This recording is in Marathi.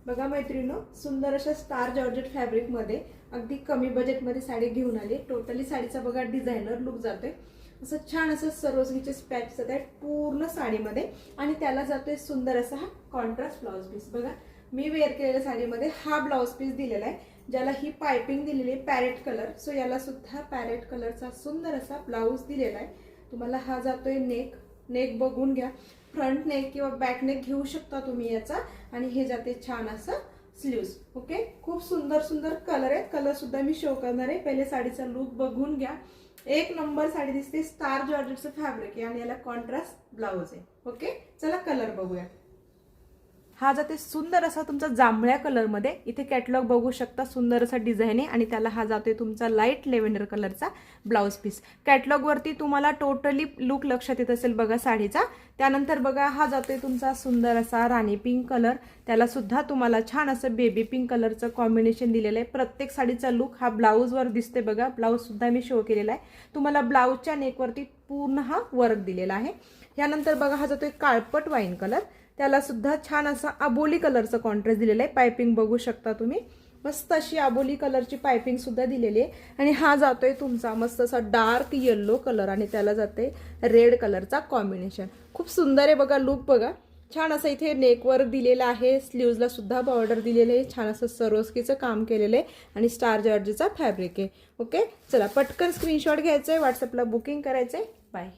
बघा मैत्रिणींनो, सुंदर अशा स्टार जॉर्जेट फॅब्रिक मध्ये अगदी कमी बजेट मध्ये साडी घेऊन आली। टोटली साडीचा बघा डिझायनर लुक जातोय। असं छान असं सरोजनीचे पॅच जात आहेत पूर्ण साडीमध्ये आणि त्याला जातोय सुंदर असा हा कॉन्ट्रास्ट ब्लाउज पीस। बघा मी वेअर केलेल्या साडीमध्ये हा ब्लाउज पीस दिलेला आहे, ज्याला ही पाइपिंग दिलेली आहे पॅरेट कलर। सो याला सुद्धा पॅरेट कलरचा सुंदर असा ब्लाउज दिलेला आहे। तुम्हाला हा जातोय नेक बघून घ्या, फ्रंट नेक किंवा बॅक नेक घेऊ शकता तुम्ही याचा। आणि हे जाते छान असं स्लीव्स। ओके, खूप सुंदर सुंदर कलर आहेत, कलर सुद्धा मी शो करणार आहे। पहिले साडीचा लुक बघून घ्या, एक नंबर साडी दिसते। स्टार जॉर्जेटचं फॅब्रिक आहे आणि याला कॉन्ट्रास्ट ब्लाउज आहे। ओके, चला कलर बघूया। हा जाते सुंदर असा तुमचा जांभळ्या कलर मध्ये, इथे कॅटलॉग बघू शकता, सुंदर असा डिझाईन आहे आणि त्याला हा जातोय तुमचा लाईट लेव्हेंडर कलरचा ब्लाउज पीस। कॅटलॉग वरती तुम्हाला टोटली लुक लक्षात येत असेल बघा साडीचा। त्यानंतर बघा हा जातोय तुमचा सुंदर असा राणी पिंक कलर, त्याला सुद्धा तुम्हाला छान असं बेबी पिंक कलरचं कॉम्बिनेशन दिलेलं आहे। प्रत्येक साडीचा लुक हा ब्लाउज वर दिसते बघा, ब्लाउज सुद्धा मी शो केलेला आहे तुम्हाला। ब्लाउजच्या नेक वरती पूर्ण हा वर्क दिलेला आहे। यानंतर बघा हा जातोय काळपट वाईन कलर, त्याला सुद्धा छान असा अबोली कलरचं कॉन्ट्रास्ट दिलेलं आहे। पाइपिंग बघू शकता तुम्ही, मस्त अशी अबोली कलरची पाइपिंग सुद्धा दिलेली आहे। आणि हा जातोय तुमचा मस्त असा डार्क येलो कलर आणि त्याला जाते रेड कलरचा कॉम्बिनेशन। खूप सुंदर आहे बघा लुक। बघा छान असं इथे नेकवर दिलेलं आहे, स्लीव्जला सुद्धा बॉर्डर दिलेले आहे, छान असं सरोस्कीचं काम केलेलं आहे आणि स्टार जॉर्जेटचा फॅब्रिक आहे। ओके, चला पटकन स्क्रीनशॉट घ्यायचा आहे, व्हॉट्सअपला बुकिंग करायचंय। बाय।